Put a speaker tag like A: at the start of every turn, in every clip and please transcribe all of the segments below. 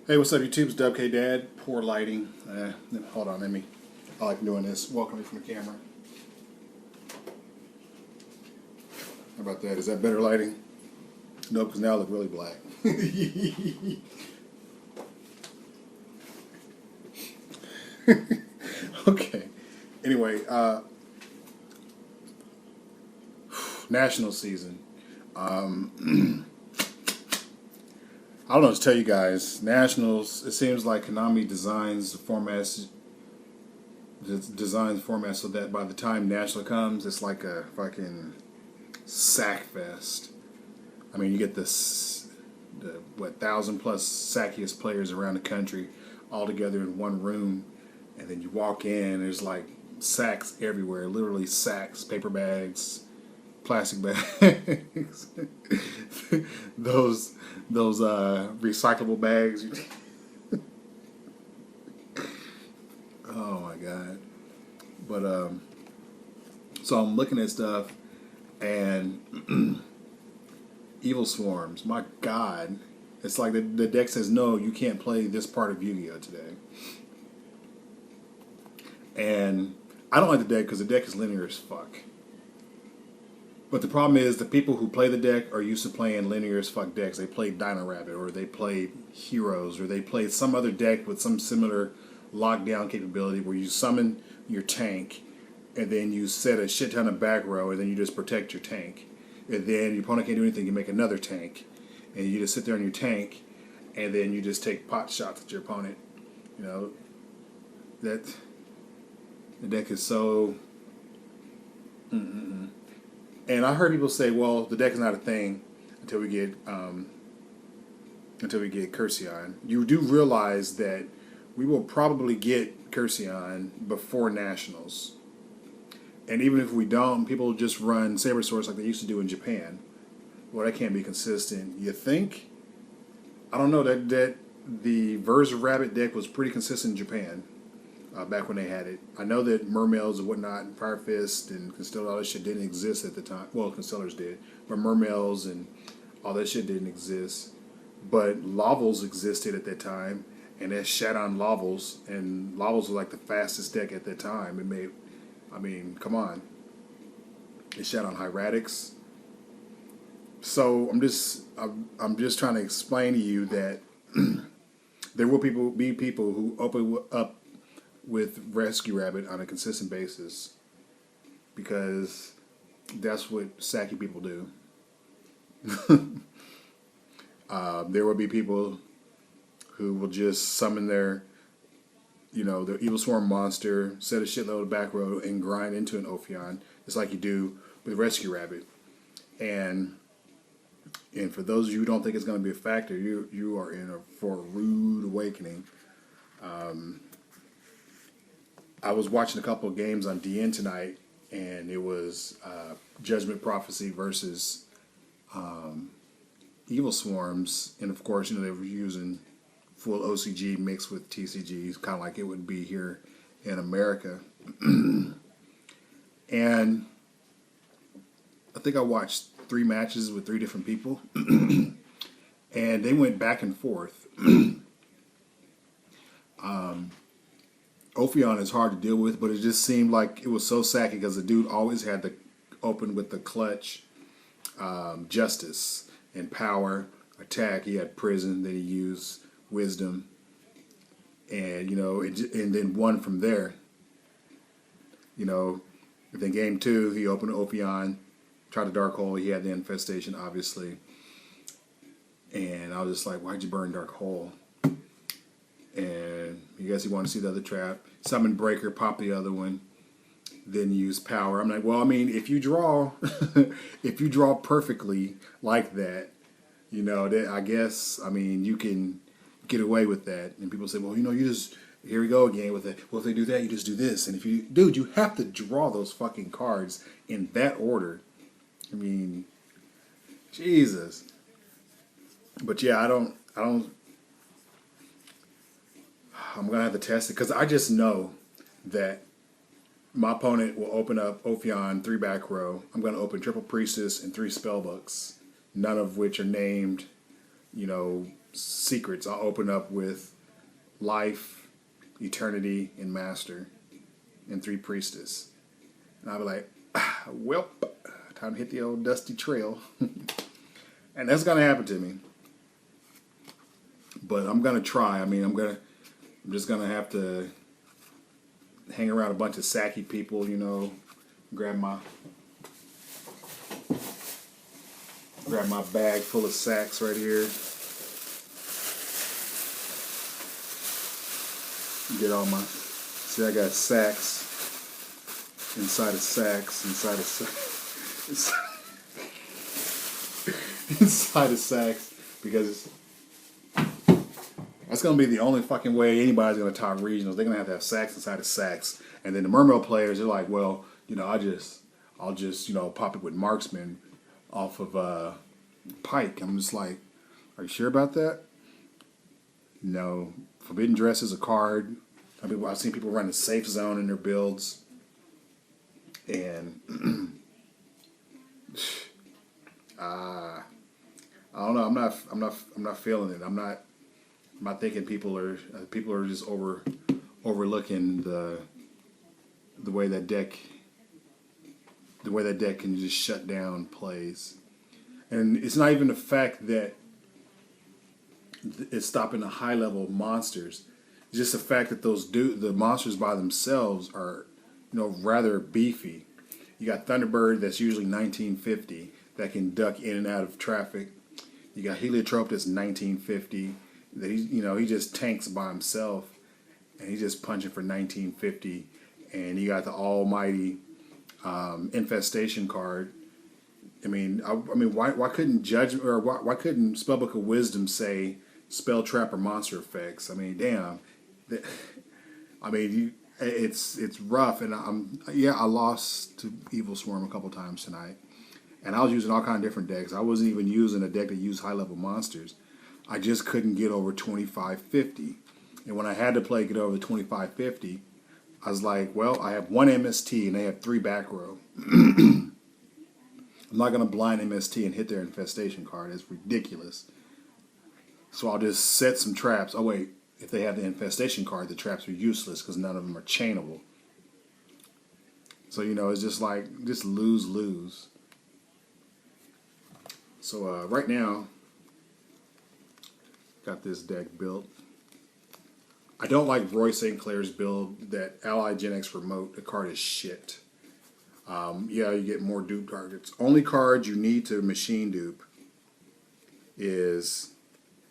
A: Hey, what's up, YouTube? It's WK Dad. Poor lighting. Hold on, I like doing this. Walking away from the camera. How about that? Is that better lighting? No, because now I look really black. Okay. Anyway, national season. I don't know what to tell you guys. Nationals, it seems like Konami designs formats so that by the time National comes, it's like a fucking sack fest. I mean, you get the 1,000 plus sackiest players around the country all together in one room, and then you walk in, there's like sacks everywhere, literally sacks, paper bags, plastic bags, those recyclable bags. Oh my god! But so I'm looking at stuff, and Evil Swarms. My god, it's like the deck says no, you can't play this part of Yu-Gi-Oh today. And I don't like the deck because the deck is linear as fuck. But the problem is the people who play the deck are used to playing linear as fuck decks. They play Dino Rabbit, or they play Heroes, or they play some other deck with some similar lockdown capability where you summon your tank, and then you set a shit ton of back row, and then you just protect your tank. And then your opponent can't do anything, you make another tank. And you just sit there on your tank, and then you just take pot shots at your opponent. You know, that the deck is so... And I heard people say, well, the deck is not a thing until we get Cursion. You do realize that we will probably get Cursion before Nationals. And even if we don't, people just run Saber Swords like they used to do in Japan. Well, that can't be consistent. You think? I don't know. That the Verse of Rabbit deck was pretty consistent in Japan. Back when they had it. I know that Mermails and whatnot, and Fire Fist and Constellar, all that shit didn't exist at the time. Well, Constellars did. But Mermails and all that shit didn't exist. But Lavels existed at that time. And that shat on Lavels. And Lavels was like the fastest deck at that time. It made, I mean, come on. It shat on Hieratics. So I'm just trying to explain to you that there will be people who open up with Rescue Rabbit on a consistent basis, because that's what sacky people do. There will be people who will just summon their Evil Swarm monster, set a shitload of back row, and grind into an Ophion, just like you do with Rescue Rabbit. And for those of you who don't think it's going to be a factor, you are in for a rude awakening. I was watching a couple of games on DN tonight, and it was Judgment Prophecy versus Evil Swarms, and of course, they were using full OCG mixed with TCGs, kind of like it would be here in America. And I think I watched 3 matches with 3 different people, and they went back and forth. Ophion is hard to deal with, but it just seemed like it was so sacky because the dude always had to open with the clutch, Justice and Power, Attack. He had Prison, then he used Wisdom, and and then won from there. Then game 2, he opened Ophion, tried to Dark Hole. He had the Infestation, obviously, and I was just like, why'd you burn Dark Hole? And I guess he wanted to see the other trap. Summon Breaker, pop the other one, then use Power. I'm like, well, I mean, if you draw, if you draw perfectly like that, that I guess, I mean, you can get away with that. And people say, well, you just, here we go again with it. Well, if they do that, you just do this. And if you, dude, you have to draw those fucking cards in that order. I mean, Jesus. But yeah, I don't. I'm going to have to test it, because I just know that my opponent will open up Ophion, 3 back row. I'm going to open Triple Priestess and 3 Spellbooks, none of which are named, secrets, I'll open up with Life, Eternity, and Master, and 3 Priestess. And I'll be like, well, time to hit the old dusty trail. And that's going to happen to me. But I'm going to try. I mean, I'm just going to have to hang around a bunch of sacky people, you know, grab my bag full of sacks right here. Get all my, see, I got sacks inside of sacks inside of sacks inside of sacks, because that's gonna be the only fucking way anybody's gonna talk regionals. They're gonna have to have sacks inside of sacks, and then the Mermail players, they're like, well, you know, I'll just you know pop it with marksman off of Pike. I'm just like, are you sure about that? No. Forbidden Dress is a card. I've seen people run a safe zone in their builds, and I don't know. I'm not feeling it. I'm not thinking people are just overlooking the way that deck can just shut down plays, and it's not even the fact that it's stopping the high level monsters. It's just the fact that the monsters by themselves are, you know, rather beefy. You got Thunderbird that's usually 1950 that can duck in and out of traffic. You got Heliotrope that's 1950 that he just tanks by himself and he's just punching for 1950. And you got the almighty Infestation card. I mean, why couldn't why couldn't Spellbook of Wisdom say spell trap or monster effects? I mean, damn. I mean, it's rough, and I lost to Evil Swarm a couple times tonight, and I was using all kind of different decks. I wasn't even using a deck that used high level monsters. I just couldn't get over 2550, and when I had to get over the 2550, I was like, well, I have 1 MST and they have 3 back row. I'm not gonna blind MST and hit their Infestation card. It's ridiculous. So I'll just set some traps. Oh wait. If they have the Infestation card, the traps are useless because none of them are chainable. So, you know, it's just like, just lose. So, right now, got this deck built. I don't like Roy St. Clair's build, that Ally Gen X Remote. The card is shit. Yeah, you get more dupe targets. Only card you need to machine dupe is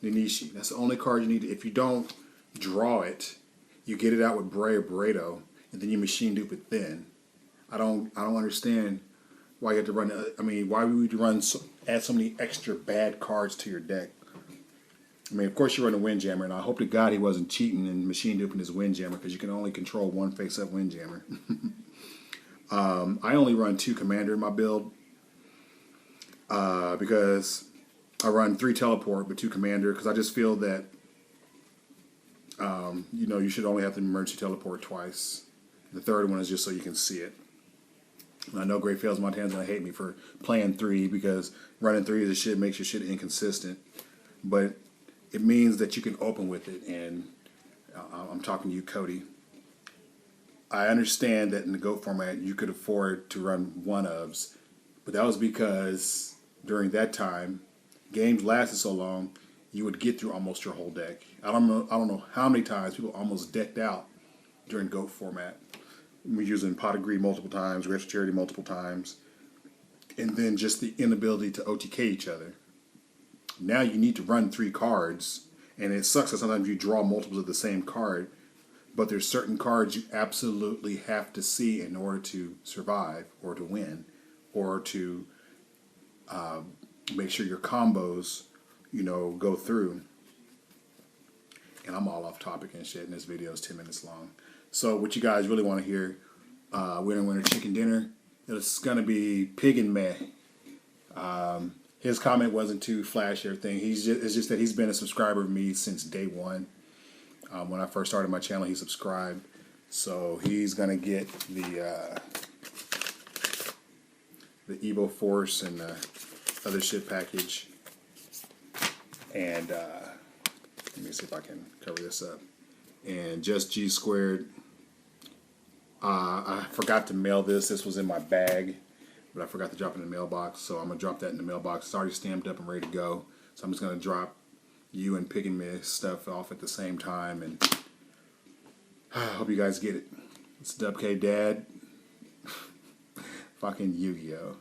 A: Ninishi. That's the only card you need. If you don't draw it, you get it out with Bray or Barredo, and then you machine dupe it then. I don't understand why you have to run. I mean, why would you add so many extra bad cards to your deck? I mean, of course you run a Windjammer, and I hope to God he wasn't cheating and machine duping his Windjammer, because you can only control one face-up Windjammer. I only run 2 Commander in my build because I run 3 Teleport but 2 Commander, because I just feel that you know, you should only have to emergency teleport twice. The third one is just so you can see it. And I know Great Fails Montana's gonna hate me for playing 3, because running 3 is a shit makes your shit inconsistent. But it means that you can open with it, and I'm talking to you, Cody. I understand that in the GOAT format you could afford to run 1-ofs, but that was because during that time games lasted so long you would get through almost your whole deck. I don't know how many times people almost decked out during GOAT format. We're using Pot of Greed multiple times, Grapes of Charity multiple times, and then just the inability to OTK each other. Now you need to run 3 cards, and it sucks that sometimes you draw multiples of the same card, but there's certain cards you absolutely have to see in order to survive or to win, or to make sure your combos, you know, go through. And I'm all off topic and shit, and this video is 10 minutes long. So what you guys really want to hear, winner chicken dinner, it's going to be Pigandmeh. His comment wasn't too flashy or anything. It's just that he's been a subscriber of me since day one. When I first started my channel, he subscribed. So he's going to get the Evo Force and other shit package. And Let me see if I can cover this up. And just G squared. I forgot to mail this. This was in my bag, but I forgot to drop it in the mailbox. So I'm gonna drop that in the mailbox. It's already stamped up and ready to go. So I'm just gonna drop you and Pigandmeh stuff off at the same time, and I hope you guys get it. It's Dub K Dad. Fucking Yu-Gi-Oh!